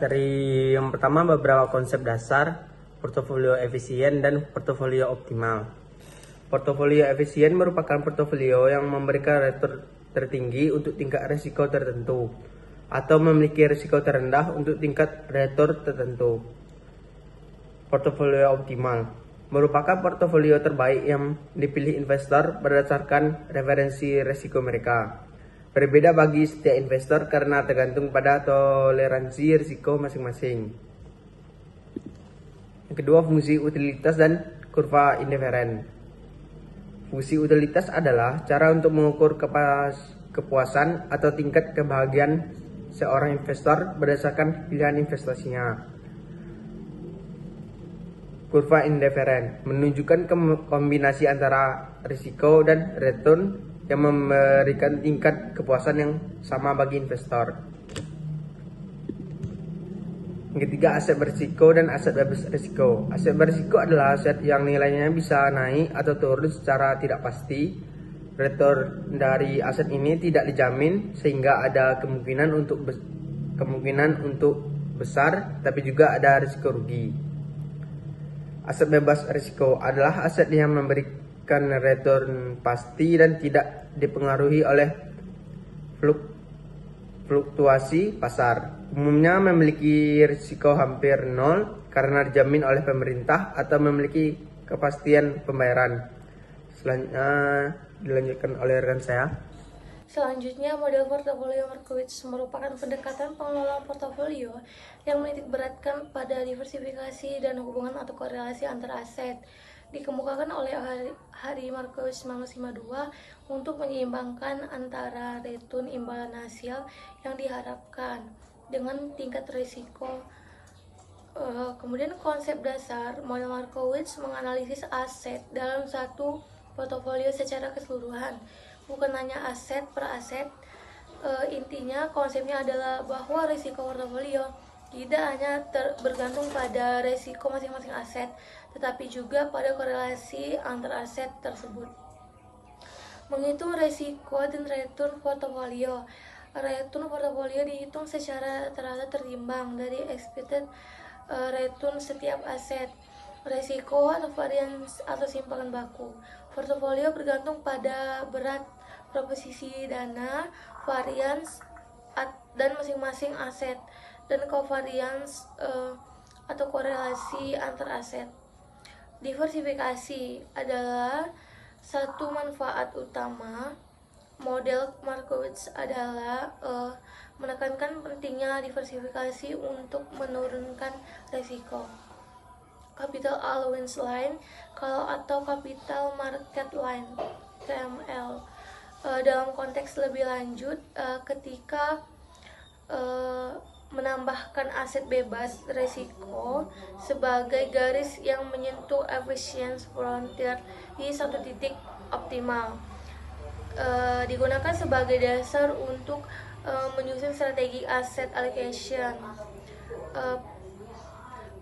Dari yang pertama beberapa konsep dasar, portofolio efisien dan portofolio optimal. Portofolio efisien merupakan portofolio yang memberikan return tertinggi untuk tingkat risiko tertentu atau memiliki risiko terendah untuk tingkat return tertentu. Portofolio optimal merupakan portofolio terbaik yang dipilih investor berdasarkan referensi risiko mereka. Berbeda bagi setiap investor karena tergantung pada toleransi risiko masing-masing. Yang kedua, fungsi utilitas dan kurva indiferen. Fungsi utilitas adalah cara untuk mengukur kepuasan atau tingkat kebahagiaan seorang investor berdasarkan pilihan investasinya. Kurva indiferen menunjukkan kombinasi antara risiko dan return yang memberikan tingkat kepuasan yang sama bagi investor. Yang ketiga, aset berisiko dan aset bebas risiko. Aset berisiko adalah aset yang nilainya bisa naik atau turun secara tidak pasti. Return dari aset ini tidak dijamin sehingga ada kemungkinan untuk besar, tapi juga ada risiko rugi. Aset bebas risiko adalah aset yang memberikan return pasti dan tidak dipengaruhi oleh fluktuasi pasar. Umumnya memiliki risiko hampir nol karena dijamin oleh pemerintah atau memiliki kepastian pembayaran. Selanjutnya dilanjutkan oleh rekan saya. Selanjutnya, model portofolio Markowitz merupakan pendekatan pengelolaan portofolio yang menitikberatkan pada diversifikasi dan hubungan atau korelasi antara aset. Dikemukakan oleh Harry Markowitz 1952 untuk menyeimbangkan antara return imbalan hasil yang diharapkan dengan tingkat risiko. Kemudian konsep dasar model Markowitz menganalisis aset dalam satu portofolio secara keseluruhan, bukan hanya aset per aset. Intinya konsepnya adalah bahwa risiko portofolio tidak hanya bergantung pada risiko masing-masing aset, tetapi juga pada korelasi antar aset tersebut. Menghitung risiko dan return portofolio. Return portofolio dihitung secara rata terimbang dari expected return setiap aset, risiko atau varians atau simpangan baku. Portofolio bergantung pada berat proposisi dana, varians dan masing-masing aset, dan covariance atau korelasi antar aset. Diversifikasi adalah satu manfaat utama model Markowitz adalah menekankan pentingnya diversifikasi untuk menurunkan risiko. Capital Allowance Line atau Capital Market Line (CML). Dalam konteks lebih lanjut, ketika menambahkan aset bebas risiko sebagai garis yang menyentuh efficiency frontier di satu titik optimal, digunakan sebagai dasar untuk menyusun strategi asset allocation.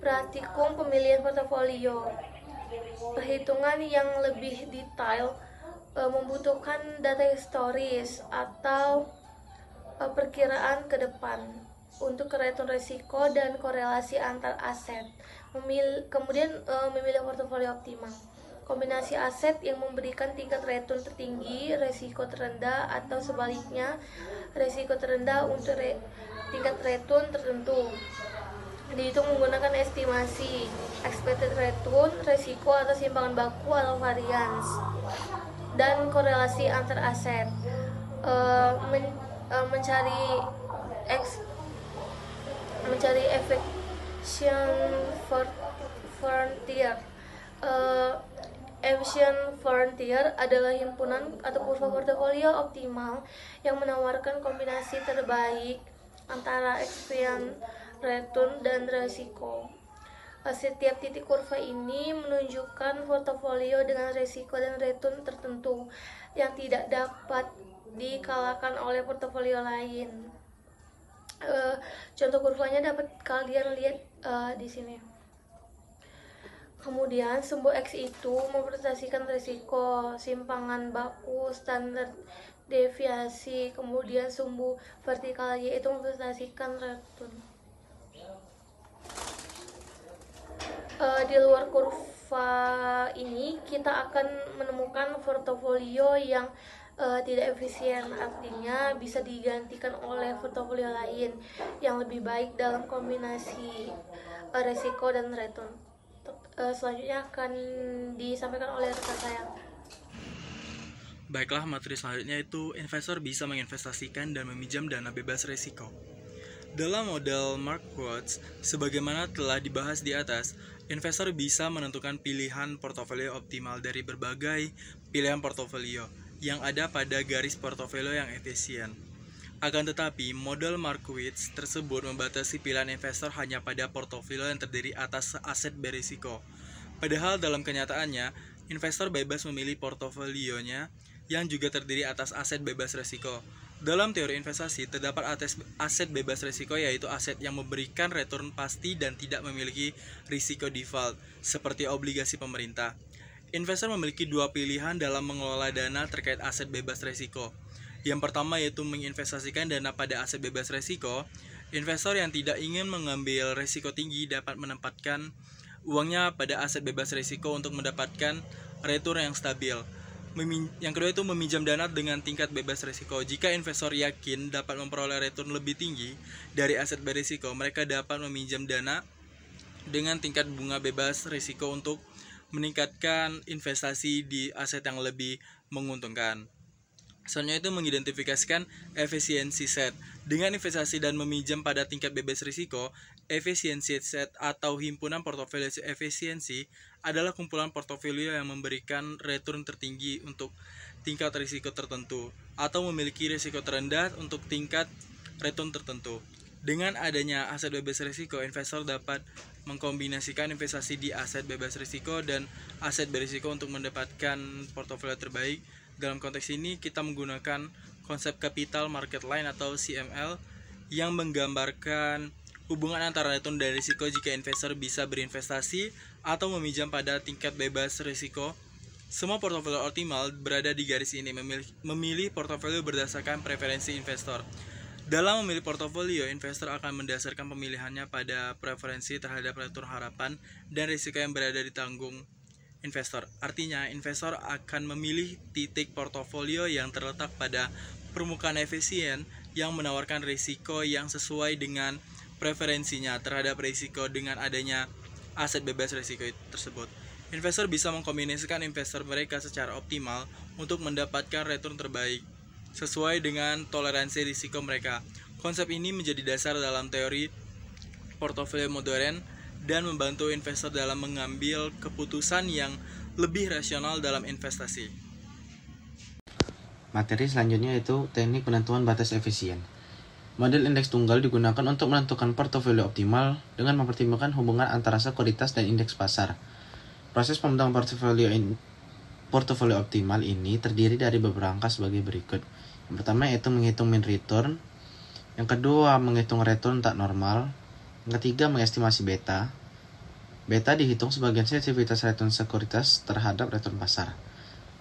Praktikum pemilihan portofolio. Perhitungan yang lebih detail membutuhkan data historis atau perkiraan ke depan untuk return risiko dan korelasi antar aset. Kemudian memilih portofolio optimal. Kombinasi aset yang memberikan tingkat return tertinggi, risiko terendah, atau sebaliknya risiko terendah untuk tingkat return tertentu. Dihitung menggunakan estimasi expected return, risiko atau simpangan baku atau variance, dan korelasi antar aset. Mencari efficient frontier. Efficient frontier adalah himpunan atau kurva portofolio optimal yang menawarkan kombinasi terbaik antara expected return dan risiko. Setiap titik kurva ini menunjukkan portofolio dengan risiko dan return tertentu yang tidak dapat dikalahkan oleh portofolio lain. Contoh kurvanya dapat kalian lihat di sini. Kemudian sumbu X itu merepresentasikan risiko, simpangan baku, standar deviasi. Kemudian sumbu vertikal Y itu merepresentasikan return. Di luar kurva ini kita akan menemukan portofolio yang tidak efisien, artinya bisa digantikan oleh portofolio lain yang lebih baik dalam kombinasi resiko dan return. Selanjutnya akan disampaikan oleh rekan saya. Baiklah, materi selanjutnya itu investor bisa menginvestasikan dan meminjam dana bebas risiko. Dalam model Markowitz, sebagaimana telah dibahas di atas, investor bisa menentukan pilihan portofolio optimal dari berbagai pilihan portofolio yang ada pada garis portofolio yang efisien. Akan tetapi, model Markowitz tersebut membatasi pilihan investor hanya pada portofolio yang terdiri atas aset berisiko. Padahal dalam kenyataannya, investor bebas memilih portofolionya yang juga terdiri atas aset bebas risiko. Dalam teori investasi, terdapat aset bebas risiko, yaitu aset yang memberikan return pasti dan tidak memiliki risiko default, seperti obligasi pemerintah. Investor memiliki dua pilihan dalam mengelola dana terkait aset bebas risiko. Yang pertama yaitu menginvestasikan dana pada aset bebas risiko. Investor yang tidak ingin mengambil risiko tinggi dapat menempatkan uangnya pada aset bebas risiko untuk mendapatkan return yang stabil. Yang kedua itu meminjam dana dengan tingkat bebas risiko. Jika investor yakin dapat memperoleh return lebih tinggi dari aset berisiko, mereka dapat meminjam dana dengan tingkat bunga bebas risiko untuk meningkatkan investasi di aset yang lebih menguntungkan. Selanjutnya itu mengidentifikasikan efisiensi set. Dengan investasi dan meminjam pada tingkat bebas risiko, efisiensi set atau himpunan portofolio efisiensi adalah kumpulan portofolio yang memberikan return tertinggi untuk tingkat risiko tertentu atau memiliki risiko terendah untuk tingkat return tertentu. Dengan adanya aset bebas risiko, investor dapat mengkombinasikan investasi di aset bebas risiko dan aset berisiko untuk mendapatkan portofolio terbaik. Dalam konteks ini, kita menggunakan konsep capital market line atau CML yang menggambarkan hubungan antara return dan risiko jika investor bisa berinvestasi atau meminjam pada tingkat bebas risiko. Semua portofolio optimal berada di garis ini. Memilih portofolio berdasarkan preferensi investor. Dalam memilih portofolio, investor akan mendasarkan pemilihannya pada preferensi terhadap return harapan dan risiko yang berada di tanggung investor. Artinya, investor akan memilih titik portofolio yang terletak pada permukaan efisien yang menawarkan risiko yang sesuai dengan preferensinya terhadap risiko. Dengan adanya aset bebas risiko tersebut, investor bisa mengkombinasikan investor mereka secara optimal untuk mendapatkan return terbaik sesuai dengan toleransi risiko mereka. Konsep ini menjadi dasar dalam teori portofolio modern dan membantu investor dalam mengambil keputusan yang lebih rasional dalam investasi. Materi selanjutnya yaitu teknik penentuan batas efisien. Model indeks tunggal digunakan untuk menentukan portofolio optimal dengan mempertimbangkan hubungan antara sekuritas dan indeks pasar. Proses pembentukan portofolio optimal ini terdiri dari beberapa rangka sebagai berikut. Yang pertama yaitu menghitung mean return. Yang kedua menghitung return tak normal. Yang ketiga mengestimasi beta. Beta dihitung sebagai sensitivitas return sekuritas terhadap return pasar.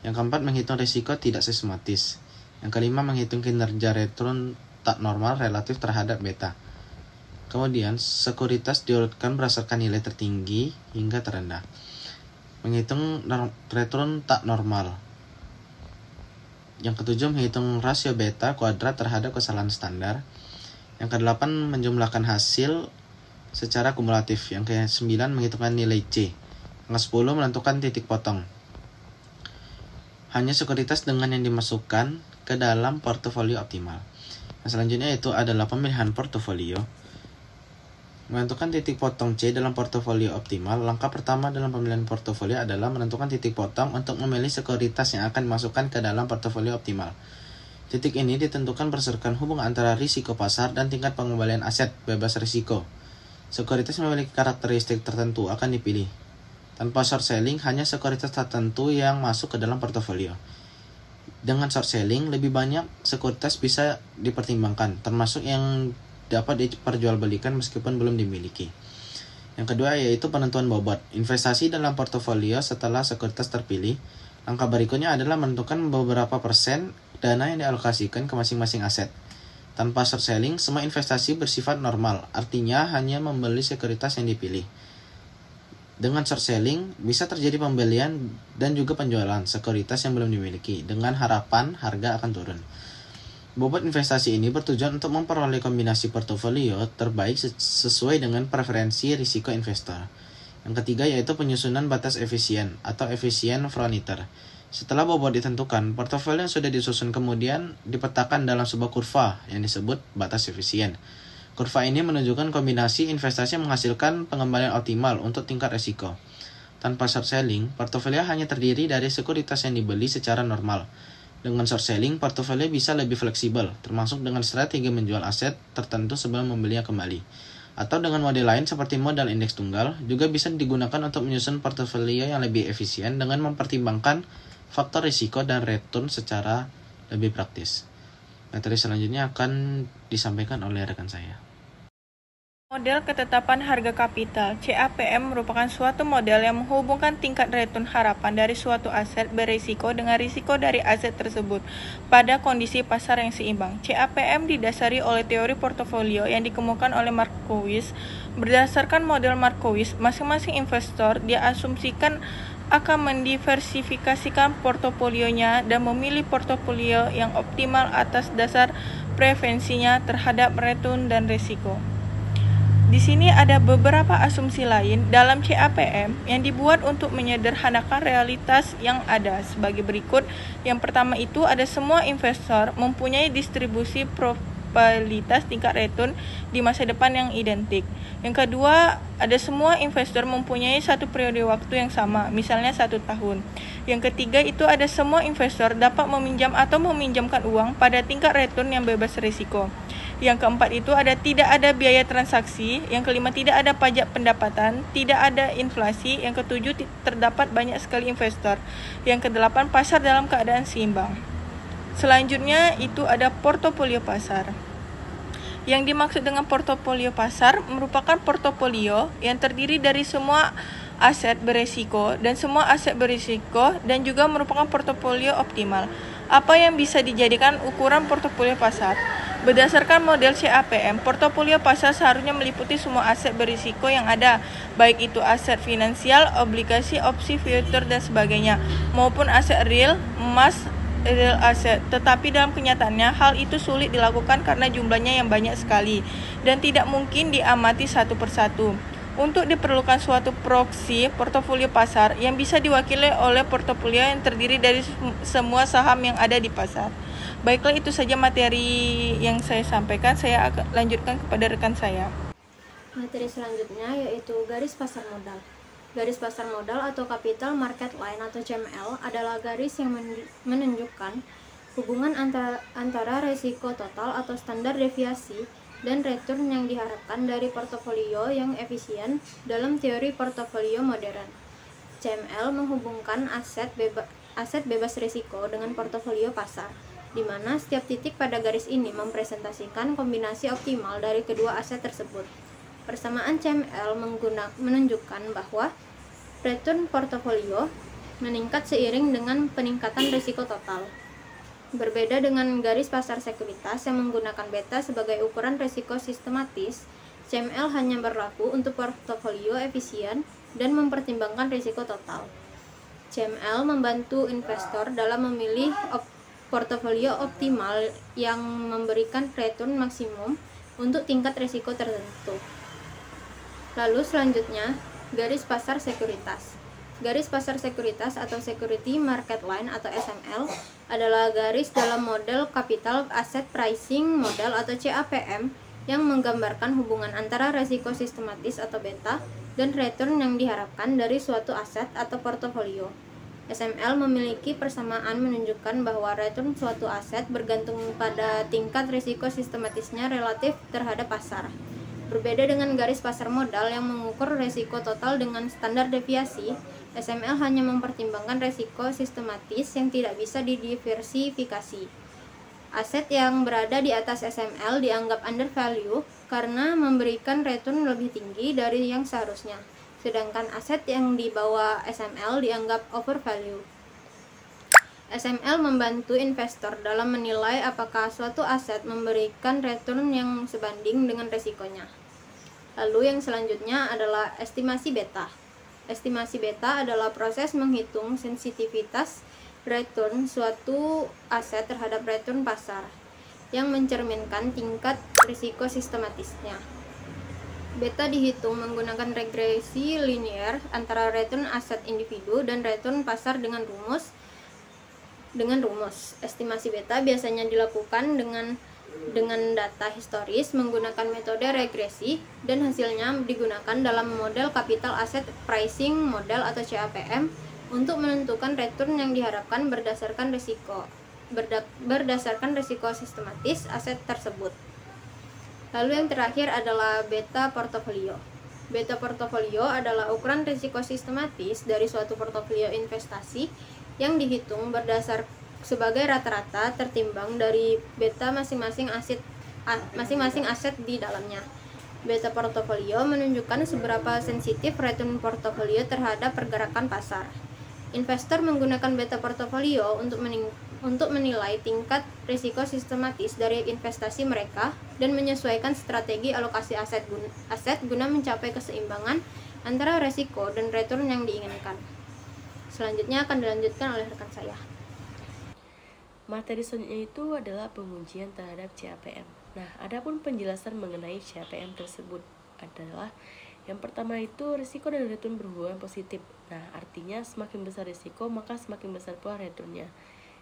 Yang keempat menghitung risiko tidak sistematis. Yang kelima menghitung kinerja return tak normal relatif terhadap beta. Kemudian sekuritas diurutkan berdasarkan nilai tertinggi hingga terendah. Menghitung return tak normal. Yang ketujuh menghitung rasio beta kuadrat terhadap kesalahan standar. Yang kedelapan menjumlahkan hasil secara kumulatif. Yang ke-9 menghitungkan nilai C. Yang ke-10 menentukan titik potong. Hanya sekuritas dengan yang dimasukkan ke dalam portofolio optimal. Yang selanjutnya itu adalah pemilihan portofolio. Menentukan titik potong C dalam portofolio optimal. Langkah pertama dalam pemilihan portofolio adalah menentukan titik potong untuk memilih sekuritas yang akan dimasukkan ke dalam portofolio optimal. Titik ini ditentukan berdasarkan hubungan antara risiko pasar dan tingkat pengembalian aset bebas risiko. Sekuritas memiliki karakteristik tertentu akan dipilih. Tanpa short selling, hanya sekuritas tertentu yang masuk ke dalam portofolio. Dengan short selling, lebih banyak sekuritas bisa dipertimbangkan, termasuk yang dapat diperjualbelikan meskipun belum dimiliki. Yang kedua yaitu penentuan bobot. Investasi dalam portofolio setelah sekuritas terpilih. Langkah berikutnya adalah menentukan beberapa persen dana yang dialokasikan ke masing-masing aset. Tanpa short selling, semua investasi bersifat normal, artinya hanya membeli sekuritas yang dipilih. Dengan short selling, bisa terjadi pembelian dan juga penjualan sekuritas yang belum dimiliki dengan harapan harga akan turun. Bobot investasi ini bertujuan untuk memperoleh kombinasi portofolio terbaik sesuai dengan preferensi risiko investor. Yang ketiga yaitu penyusunan batas efisien atau efisien frontier. Setelah bobot ditentukan, portofolio yang sudah disusun kemudian dipetakan dalam sebuah kurva yang disebut batas efisien. Kurva ini menunjukkan kombinasi investasi yang menghasilkan pengembalian optimal untuk tingkat risiko. Tanpa short selling, portofolio hanya terdiri dari sekuritas yang dibeli secara normal. Dengan short selling, portofolio bisa lebih fleksibel, termasuk dengan strategi menjual aset tertentu sebelum membelinya kembali. Atau dengan model lain seperti modal indeks tunggal, juga bisa digunakan untuk menyusun portofolio yang lebih efisien dengan mempertimbangkan faktor risiko dan return secara lebih praktis. Materi selanjutnya akan disampaikan oleh rekan saya. Model ketetapan harga kapital (CAPM) merupakan suatu model yang menghubungkan tingkat return harapan dari suatu aset berisiko dengan risiko dari aset tersebut pada kondisi pasar yang seimbang. CAPM didasari oleh teori portofolio yang dikemukakan oleh Markowitz. Berdasarkan model Markowitz, masing-masing investor diasumsikan akan mendiversifikasikan portofolionya dan memilih portofolio yang optimal atas dasar preferensinya terhadap return dan risiko. Di sini ada beberapa asumsi lain dalam CAPM yang dibuat untuk menyederhanakan realitas yang ada sebagai berikut. Yang pertama itu ada semua investor mempunyai distribusi probabilitas tingkat return di masa depan yang identik. Yang kedua, ada semua investor mempunyai satu periode waktu yang sama, misalnya 1 tahun. Yang ketiga itu ada semua investor dapat meminjam atau meminjamkan uang pada tingkat return yang bebas risiko. Yang keempat itu tidak ada biaya transaksi. Yang kelima, tidak ada pajak pendapatan. Tidak ada inflasi. Yang ketujuh, terdapat banyak sekali investor. Yang kedelapan, pasar dalam keadaan seimbang. Selanjutnya itu ada portofolio pasar. Yang dimaksud dengan portofolio pasar merupakan portofolio yang terdiri dari semua aset berisiko dan semua aset berisiko dan juga merupakan portofolio optimal. Apa yang bisa dijadikan ukuran portofolio pasar? Berdasarkan model CAPM, portofolio pasar seharusnya meliputi semua aset berisiko yang ada, baik itu aset finansial, obligasi, opsi, future, dan sebagainya, maupun aset real, emas, real asset. Tetapi dalam kenyataannya, hal itu sulit dilakukan karena jumlahnya yang banyak sekali dan tidak mungkin diamati satu persatu. Untuk diperlukan suatu proksi portofolio pasar yang bisa diwakili oleh portofolio yang terdiri dari semua saham yang ada di pasar. Baiklah, itu saja materi yang saya sampaikan. Saya akan lanjutkan kepada rekan saya. Materi selanjutnya yaitu garis pasar modal. Garis pasar modal atau capital market line atau CML adalah garis yang menunjukkan hubungan antara resiko total atau standar deviasi dan return yang diharapkan dari portofolio yang efisien dalam teori portofolio modern. CML menghubungkan aset bebas risiko dengan portofolio pasar, di mana setiap titik pada garis ini mempresentasikan kombinasi optimal dari kedua aset tersebut. Persamaan CML menunjukkan bahwa return portofolio meningkat seiring dengan peningkatan risiko total. Berbeda dengan garis pasar sekuritas yang menggunakan beta sebagai ukuran risiko sistematis, CML hanya berlaku untuk portofolio efisien dan mempertimbangkan risiko total. CML membantu investor dalam memilih portofolio optimal yang memberikan return maksimum untuk tingkat risiko tertentu. Lalu selanjutnya, garis pasar sekuritas. Garis pasar sekuritas atau Security Market Line atau SML adalah garis dalam model Capital Asset Pricing Model atau CAPM yang menggambarkan hubungan antara risiko sistematis atau beta dan return yang diharapkan dari suatu aset atau portofolio. SML memiliki persamaan menunjukkan bahwa return suatu aset bergantung pada tingkat risiko sistematisnya relatif terhadap pasar. Berbeda dengan garis pasar modal yang mengukur risiko total dengan standar deviasi, SML hanya mempertimbangkan risiko sistematis yang tidak bisa didiversifikasi. Aset yang berada di atas SML dianggap undervalue karena memberikan return lebih tinggi dari yang seharusnya. Sedangkan aset yang di bawah SML dianggap overvalue. SML membantu investor dalam menilai apakah suatu aset memberikan return yang sebanding dengan resikonya. Lalu yang selanjutnya adalah estimasi beta. Estimasi beta adalah proses menghitung sensitivitas return suatu aset terhadap return pasar yang mencerminkan tingkat risiko sistematisnya. Beta dihitung menggunakan regresi linear antara return aset individu dan return pasar dengan rumus. Estimasi beta biasanya dilakukan dengan data historis menggunakan metode regresi dan hasilnya digunakan dalam model capital asset pricing model atau CAPM untuk menentukan return yang diharapkan berdasarkan risiko sistematis aset tersebut. Lalu yang terakhir adalah beta portofolio. Beta portofolio adalah ukuran risiko sistematis dari suatu portofolio investasi yang dihitung sebagai rata-rata tertimbang dari beta masing-masing aset di dalamnya. Beta portofolio menunjukkan seberapa sensitif return portofolio terhadap pergerakan pasar. Investor menggunakan beta portofolio untuk menilai tingkat risiko sistematis dari investasi mereka dan menyesuaikan strategi alokasi aset guna mencapai keseimbangan antara risiko dan return yang diinginkan. Selanjutnya akan dilanjutkan oleh rekan saya. Materi selanjutnya itu adalah pengujian terhadap CAPM. Nah, adapun penjelasan mengenai CAPM tersebut adalah yang pertama itu risiko dan return berhubungan positif. Nah, artinya semakin besar risiko maka semakin besar pula returnnya.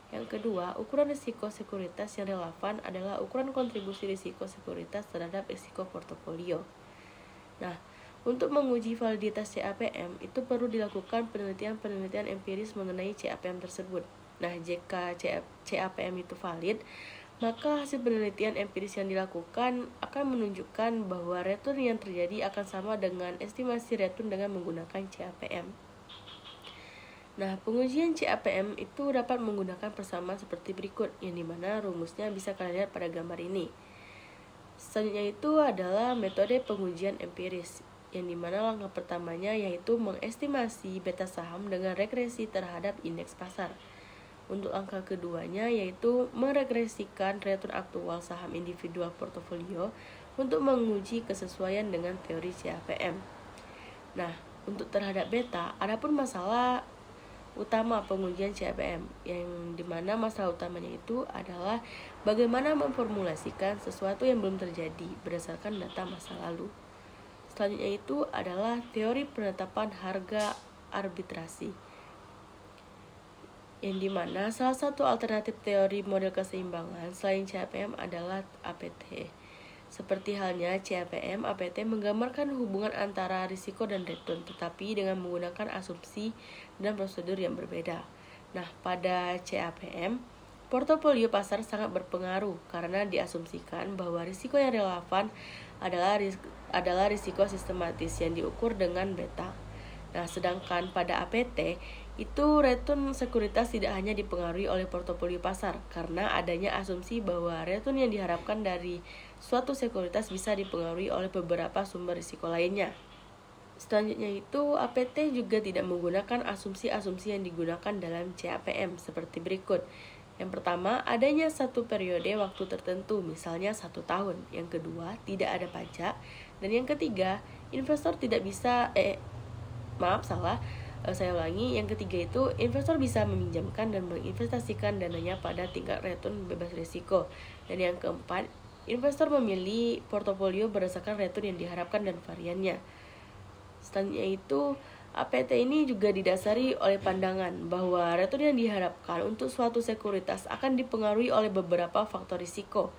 Yang kedua, ukuran risiko sekuritas yang relevan adalah ukuran kontribusi risiko sekuritas terhadap risiko portofolio. Nah, untuk menguji validitas CAPM itu perlu dilakukan penelitian empiris mengenai CAPM tersebut. Nah, jika CAPM itu valid, maka hasil penelitian empiris yang dilakukan akan menunjukkan bahwa return yang terjadi akan sama dengan estimasi return dengan menggunakan CAPM. Nah, pengujian CAPM itu dapat menggunakan persamaan seperti berikut, yang dimana rumusnya bisa kalian lihat pada gambar ini. Selanjutnya itu adalah metode pengujian empiris, yang dimana langkah pertamanya yaitu mengestimasi beta saham dengan regresi terhadap indeks pasar. Untuk langkah keduanya yaitu meregresikan return aktual saham individual portofolio untuk menguji kesesuaian dengan teori CAPM. Nah, untuk terhadap beta, adapun masalah utama pengujian CAPM, yang dimana masalah utamanya itu adalah bagaimana memformulasikan sesuatu yang belum terjadi berdasarkan data masa lalu. Selanjutnya itu adalah teori penetapan harga arbitrasi, yang dimana salah satu alternatif teori model keseimbangan selain CAPM adalah APT. Seperti halnya CAPM, APT menggambarkan hubungan antara risiko dan return, tetapi dengan menggunakan asumsi dan prosedur yang berbeda. Nah, pada CAPM, portofolio pasar sangat berpengaruh karena diasumsikan bahwa risiko yang relevan adalah risiko sistematis yang diukur dengan beta. Nah, sedangkan pada APT, itu return sekuritas tidak hanya dipengaruhi oleh portofolio pasar karena adanya asumsi bahwa return yang diharapkan dari suatu sekuritas bisa dipengaruhi oleh beberapa sumber risiko lainnya. Selanjutnya itu, APT juga tidak menggunakan asumsi-asumsi yang digunakan dalam CAPM seperti berikut. Yang pertama, adanya satu periode waktu tertentu, misalnya 1 tahun. Yang kedua, tidak ada pajak. Dan yang ketiga, investor tidak bisa saya ulangi. Yang ketiga itu, investor bisa meminjamkan dan menginvestasikan dananya pada tingkat return bebas risiko. Dan yang keempat, investor memilih portofolio berdasarkan return yang diharapkan dan variannya. Selanjutnya itu, APT ini juga didasari oleh pandangan bahwa return yang diharapkan untuk suatu sekuritas akan dipengaruhi oleh beberapa faktor risiko,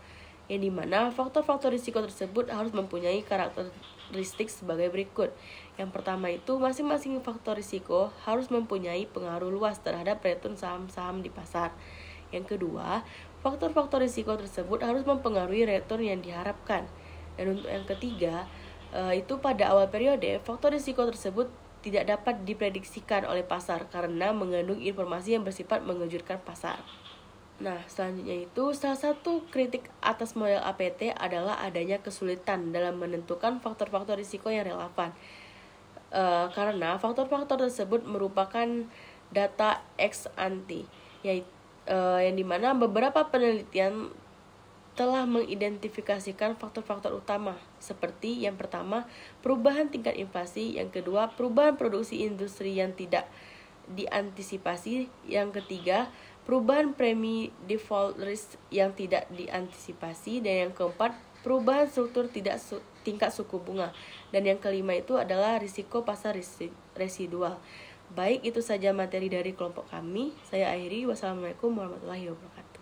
yang dimana faktor-faktor risiko tersebut harus mempunyai karakteristik sebagai berikut. Yang pertama itu, masing-masing faktor risiko harus mempunyai pengaruh luas terhadap return saham-saham di pasar. Yang kedua, faktor-faktor risiko tersebut harus mempengaruhi return yang diharapkan. Dan untuk yang ketiga, itu pada awal periode, faktor risiko tersebut tidak dapat diprediksikan oleh pasar karena mengandung informasi yang bersifat mengejutkan pasar. Nah, selanjutnya itu, salah satu kritik atas model APT adalah adanya kesulitan dalam menentukan faktor-faktor risiko yang relevan. Karena faktor-faktor tersebut merupakan data ex ante, yang dimana beberapa penelitian telah mengidentifikasikan faktor-faktor utama seperti yang pertama, perubahan tingkat inflasi, yang kedua, perubahan produksi industri yang tidak diantisipasi, yang ketiga, perubahan premi default risk yang tidak diantisipasi, dan yang keempat, perubahan struktur tingkat suku bunga, dan yang kelima itu adalah risiko pasar residual. Baik, itu saja materi dari kelompok kami. Saya akhiri. Wassalamualaikum warahmatullahi wabarakatuh.